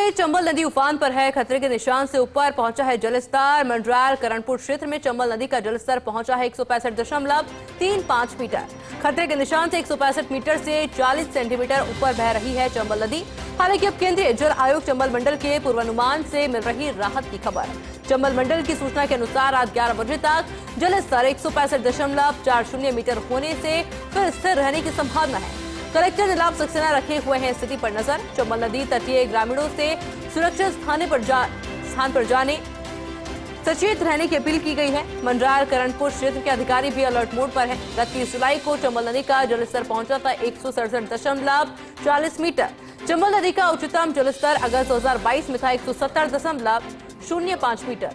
में चंबल नदी उफान पर है। खतरे के निशान से ऊपर पहुंचा है जलस्तर। मंडरायल करणपुर क्षेत्र में चंबल नदी का जलस्तर पहुंचा है 165.35 मीटर। खतरे के निशान से 165 मीटर से 40 सेंटीमीटर ऊपर बह रही है चंबल नदी। हालांकि अब केंद्रीय जल आयोग चंबल मंडल के पूर्वानुमान से मिल रही राहत की खबर। चंबल मंडल की सूचना के अनुसार रात 11 बजे तक जलस्तर 165.40 मीटर होने से फिर स्थिर रहने की संभावना है। कलेक्टर नीलाभ सक्सेना रखे हुए हैं स्थिति पर नजर। चंबल नदी तटीय ग्रामीणों से सुरक्षित स्थान पर जाने सचेत रहने की अपील की गई है। मंडरायल करणपुर क्षेत्र के अधिकारी भी अलर्ट मोड पर हैं। गत 30 जुलाई को चंबल नदी का जलस्तर पहुंचा था 167.40 मीटर। चंबल नदी का उच्चतम जलस्तर अगस्त 2022 में था 170.05 मीटर।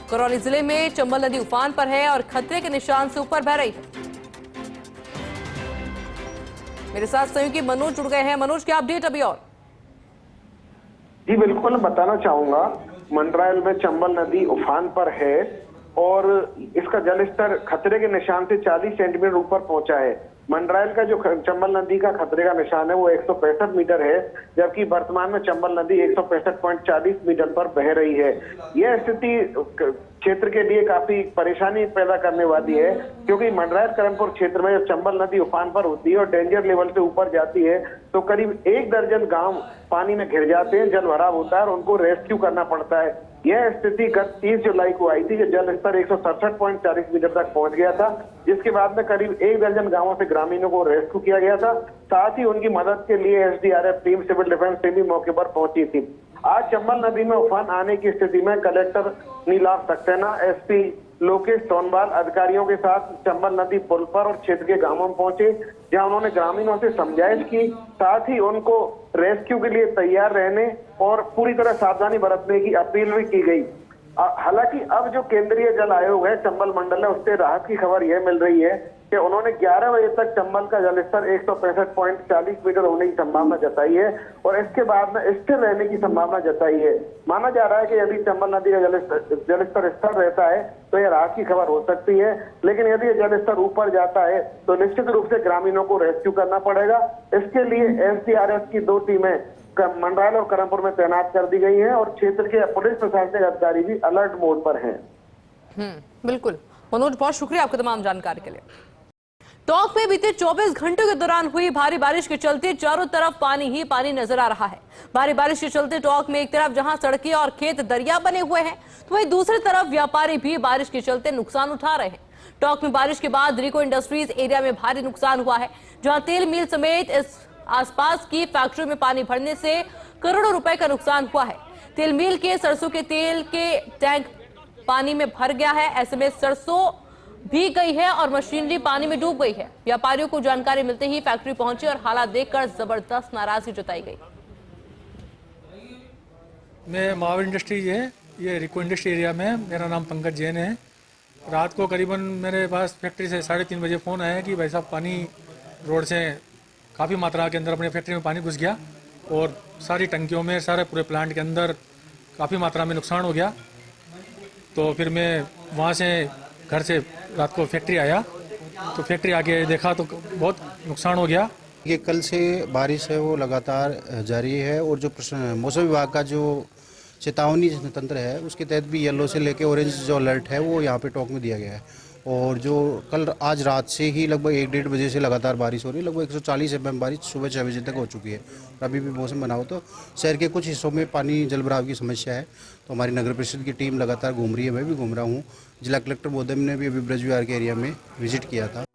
करौली जिले में चंबल नदी उफान पर है और खतरे के निशान से ऊपर बह रही है। मेरे साथ सहयोगी मनोज जुड़ गए हैं। मनोज, क्या अपडेट अभी और? जी बिल्कुल, बताना चाहूंगा मंडरायल में चंबल नदी उफान पर है और इसका जलस्तर खतरे के निशान से 40 सेंटीमीटर ऊपर पहुंचा है। मंडरायल का जो चंबल नदी का खतरे का निशान है वो 165 मीटर है, जबकि वर्तमान में चंबल नदी 165.40 मीटर पर बह रही है। यह स्थिति क्षेत्र के लिए काफी परेशानी पैदा करने वाली है, क्योंकि मंडरायल करणपुर क्षेत्र में जब चंबल नदी उफान पर होती है और डेंजर लेवल से ऊपर जाती है तो करीब 1 दर्जन गांव पानी में घिर जाते हैं, जल भराव होता है और उनको रेस्क्यू करना पड़ता है। यह स्थिति गत 30 जुलाई को आई थी, जब जल स्तर 167.40 मीटर तक पहुंच गया था, जिसके बाद में करीब 1 दर्जन गांवों से ग्रामीणों को रेस्क्यू किया गया था। साथ ही उनकी मदद के लिए SDRF team, civil defence team भी मौके पर पहुंची थी। आज चंबल नदी में उफान आने की स्थिति में कलेक्टर नीलाभ सक्सेना, एसपी लोकेश सोनवाल अधिकारियों के साथ चंबल नदी पुल पर और क्षेत्र के गांवों में पहुंचे, जहां उन्होंने ग्रामीणों से समझाइश की, साथ ही उनको रेस्क्यू के लिए तैयार रहने और पूरी तरह सावधानी बरतने की अपील भी की गई। हालांकि अब जो केंद्रीय जल आयोग है चंबल मंडल है, उससे राहत की खबर यह मिल रही है कि उन्होंने 11 बजे तक चंबल का जलस्तर 165.40 मीटर होने की संभावना जताई है और इसके बाद में स्थिर रहने की संभावना जताई है। माना जा रहा है कि यदि चंबल नदी का जलस्तर स्थिर रहता है तो यह राहत की खबर हो सकती है, लेकिन यदि जलस्तर ऊपर जाता है तो निश्चित रूप से ग्रामीणों को रेस्क्यू करना पड़ेगा। इसके लिए एसडीआरएफ की 2 टीमें मंडरायल और करणपुर में तैनात कर दी गई हैं और क्षेत्र के पुलिस प्रशासनिक अधिकारी भी अलर्ट मोड पर हैं। बिल्कुल मनोज, बहुत शुक्रिया आपकी तमाम जानकारी के लिए। टोंक में बीते 24 घंटों के दौरान हुई भारी बारिश के चलते चारों तरफ पानी ही पानी नजर आ रहा है। भारी बारिश के चलते टोंक में एक तरफ जहां सड़कें और खेत दरिया बने हुए हैं, तो वहीं दूसरी तरफ व्यापारी भी बारिश के चलते नुकसान उठा रहे हैं। टोंक में बारिश के बाद रिको इंडस्ट्रीज एरिया में भारी नुकसान हुआ है, जहां तेल मिल समेत इस आसपास की फैक्ट्री में पानी भरने से करोड़ों रुपए का नुकसान हुआ है। तेल मिल के सरसों के तेल के टैंक पानी में भर गया है, ऐसे में सरसों भीग गई है और मशीनरी पानी में डूब गई है। व्यापारियों को जानकारी मिलते ही फैक्ट्री पहुंचे और हालात देखकर जबरदस्त नाराजगी जताई गई। मैं महावीर इंडस्ट्रीज है, ये रिको इंडस्ट्री एरिया में है। मेरा नाम पंकज जैन है। रात को करीबन मेरे पास फैक्ट्री से 3:30 बजे फ़ोन आया कि भाई साहब पानी रोड से काफ़ी मात्रा के अंदर अपने फैक्ट्री में पानी घुस गया और सारी टंकियों में, सारे पूरे प्लांट के अंदर काफ़ी मात्रा में नुकसान हो गया। तो फिर मैं वहाँ से घर से रात को फैक्ट्री आया, तो फैक्ट्री आके देखा तो बहुत नुकसान हो गया। ये कल से बारिश है वो लगातार जारी है और जो मौसम विभाग का जो चेतावनी तंत्र है उसके तहत भी येलो से लेके ऑरेंज जो अलर्ट है वो यहाँ पे टोंक में दिया गया है। और जो कल आज रात से ही लगभग 1-1.5 बजे से लगातार बारिश हो रही है। लगभग 140 mm बारिश सुबह 6 बजे तक हो चुकी है। अभी भी मौसम बना हो तो शहर के कुछ हिस्सों में पानी जल भराव की समस्या है, तो हमारी नगर परिषद की टीम लगातार घूम रही है। मैं भी घूम रहा हूँ। जिला कलेक्टर बोधम ने भी अभी ब्रज विहार के एरिया में विजिट किया था।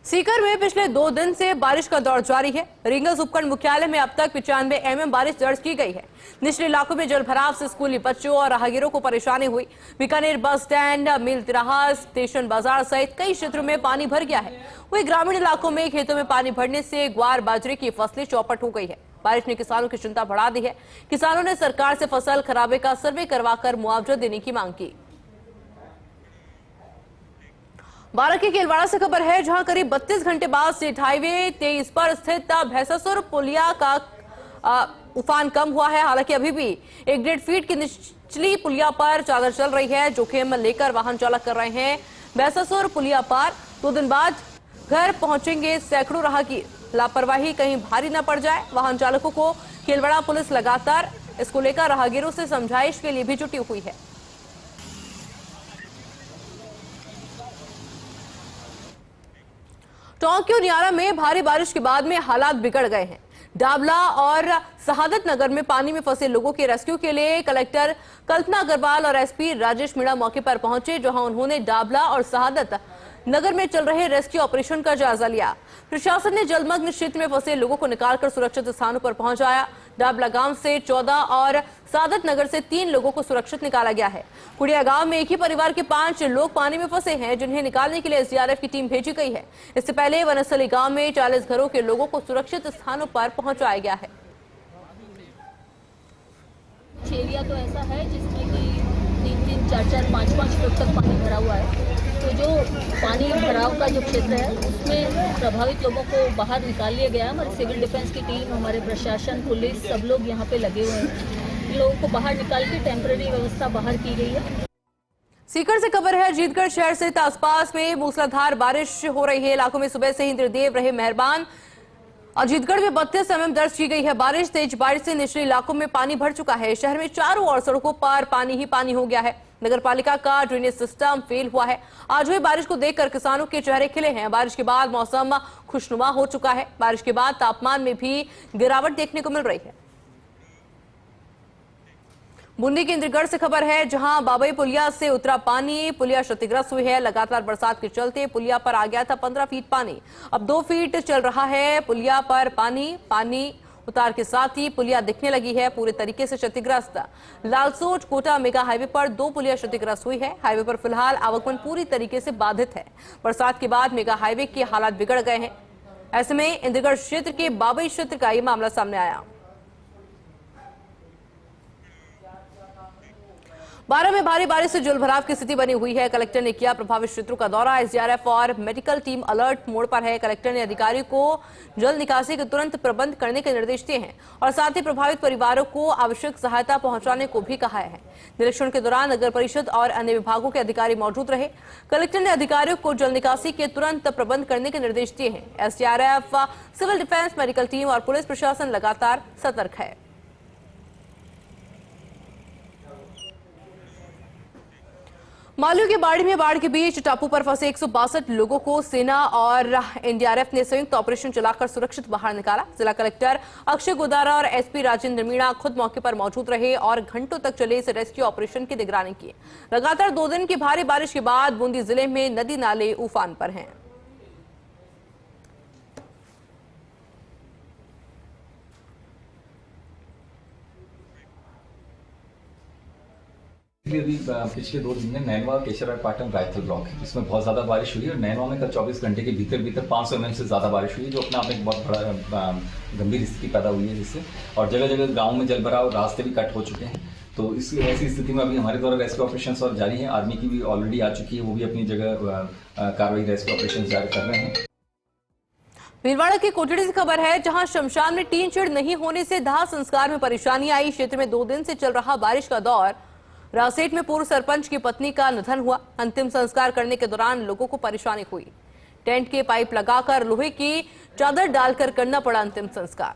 सीकर में पिछले 2 दिन से बारिश का दौर जारी है। रिंगस उपखंड मुख्यालय में अब तक 95 mm बारिश दर्ज की गई है। निचले इलाकों में जलभराव से स्कूली बच्चों और राहगीरों को परेशानी हुई। बीकानेर बस स्टैंड, मिल तिराहा, स्टेशन बाजार सहित कई क्षेत्रों में पानी भर गया है। वहीं ग्रामीण इलाकों में खेतों में पानी भरने से ग्वार बाजरे की फसलें चौपट हो गई है। बारिश ने किसानों की चिंता बढ़ा दी है। किसानों ने सरकार से फसल खराबे का सर्वे करवाकर मुआवजा देने की मांग की। बाराकी के इलवाड़ा से खबर है, जहां करीब 32 घंटे बाद स्टेट हाईवे 23 पर स्थित भैंसासुर पुलिया का उफान कम हुआ है। हालांकि अभी भी 1.5 फीट की निचली पुलिया पर चादर चल रही है। जोखिम लेकर वाहन चालक कर रहे हैं भैंसासुर पुलिया पार। 2 दिन बाद घर पहुंचेंगे सैकड़ों राहगीर। लापरवाही कहीं भारी न पड़ जाए, वाहन चालकों को केलवड़ा पुलिस लगातार इसको लेकर राहगीरों से समझाइश के लिए भी जुटी हुई है। टोंक के उनियारा में भारी बारिश के बाद में हालात बिगड़ गए हैं। डाबला और शहादत नगर में पानी में फंसे लोगों के रेस्क्यू के लिए कलेक्टर कल्पना अग्रवाल और एसपी राजेश मीणा मौके पर पहुंचे, जहां उन्होंने डाबला और शहादत नगर में चल रहे रेस्क्यू ऑपरेशन का जायजा लिया। प्रशासन ने जलमग्न क्षेत्र में फंसे लोगों को निकालकर सुरक्षित स्थानों पर पहुंचाया। डाबला गांव से 14 और शहादत नगर से 3 लोगों को सुरक्षित निकाला गया है। कुड़िया गांव में एक ही परिवार के 5 लोग पानी में फंसे हैं, जिन्हें निकालने के लिए एसडीआरएफ की टीम भेजी गई है। इससे पहले वनस्थली गांव में 40 घरों के लोगों को सुरक्षित स्थानों पर पहुंचाया गया है। एरिया तो ऐसा है जिसमें कि 3-3, 4-4, 5-5 फुट तक पानी भरा हुआ है। तो जो पानी भराव का जो क्षेत्र है उसमें प्रभावित लोगों को बाहर निकाल लिया गया है। हमारी सिविल डिफेंस की टीम, हमारे प्रशासन, पुलिस, सब लोग यहाँ पे लगे हुए हैं। लोगों को बाहर निकाल के टेम्पररी व्यवस्था बाहर की गई है। सीकर से खबर है, अजीतगढ़ शहर सहित आसपास में मूसलाधार बारिश हो रही है। इलाकों में सुबह से ही इंद्रदेव रहे मेहरबान। अजीतगढ़ में 32 mm दर्ज की गई है बारिश। तेज बारिश से निचले इलाकों में पानी भर चुका है। शहर में चारों ओर सड़कों पर पानी ही पानी हो गया है। नगर पालिका का ड्रेनेज सिस्टम फेल हुआ है। आज हुई बारिश को देखकर किसानों के चेहरे खिले हैं। बारिश के बाद मौसम खुशनुमा हो चुका है। बारिश के बाद तापमान में भी गिरावट देखने को मिल रही है। बूंदी के इंद्रगढ़ से खबर है, जहां बाबई पुलिया से उतरा पानी। पुलिया क्षतिग्रस्त हुई है। लगातार बरसात के चलते पुलिया पर आ गया था 15 फीट पानी। अब 2 फीट चल रहा है पुलिया पर पानी उतार के साथ ही पुलिया दिखने लगी है पूरे तरीके से क्षतिग्रस्त। लालसोट कोटा मेगा हाईवे पर 2 पुलिया क्षतिग्रस्त हुई है। हाईवे पर फिलहाल आवागमन पूरी तरीके से बाधित है। बरसात के बाद मेगा हाईवे के हालात बिगड़ गए हैं। ऐसे में इंद्रगढ़ क्षेत्र के बाबई क्षेत्र का यह मामला सामने आया। 12 में भारी बारिश से जलभराव की स्थिति बनी हुई है। कलेक्टर ने किया प्रभावित क्षेत्रों का दौरा। एसडीआरएफ और मेडिकल टीम अलर्ट मोड पर है। कलेक्टर ने अधिकारियों को जल निकासी के तुरंत प्रबंध करने के निर्देश दिए हैं और साथ ही प्रभावित परिवारों को आवश्यक सहायता पहुंचाने को भी कहा है। निरीक्षण के दौरान नगर परिषद और अन्य विभागों के अधिकारी मौजूद रहे। कलेक्टर ने अधिकारियों को जल निकासी के तुरंत प्रबंध करने के निर्देश दिए हैं। SDRF, civil defence, medical team और पुलिस प्रशासन लगातार सतर्क है। मालूं के बाड़ी में बाढ़ के बीच टापू पर फंसे 162 लोगों को सेना और एनडीआरएफ ने संयुक्त ऑपरेशन चलाकर सुरक्षित बाहर निकाला। जिला कलेक्टर अक्षय गोदारा और एसपी राजेंद्र मीणा खुद मौके पर मौजूद रहे और घंटों तक चले इस रेस्क्यू ऑपरेशन की निगरानी की। लगातार 2 दिन की भारी बारिश के बाद बूंदी जिले में नदी नाले उफान पर हैं। अभी पिछले 2 दिन में नैनवा, केशरवाड़, पाटन, रायथल ब्लॉक है, इसमें बहुत ज़्यादा बारिश हुई है। और नैनवा में कल 24 घंटे के भीतर 500 mm से ज़्यादा बारिश हुई है, जो अपने आप में एक बहुत बड़ा गंभीर स्थिति पैदा हुई है जिससे। और जगह जगह गाँव में जलभराव, रास्ते भी कट हो चुके हैं। तो इस ऐसी स्थिति में अभी हमारे द्वारा रेस्क्यू ऑपरेशन और जारी है। आर्मी की भी ऑलरेडी आ चुकी है, वो भी अपनी जगह कार्रवाई रेस्क्यू ऑपरेशन जारी कर रहे हैं। भीलवाड़ा की कोटड़ी से खबर है, जहां शमशान में टीन शेड नहीं होने से दाह संस्कार में परेशानी आई। क्षेत्र में 2 दिन से चल रहा बारिश का दौर। रासेट में पूर्व सरपंच की पत्नी का निधन हुआ। अंतिम संस्कार करने के दौरान लोगों को परेशानी हुई। टेंट के पाइप लगाकर लोहे की चादर डालकर करना पड़ा अंतिम संस्कार।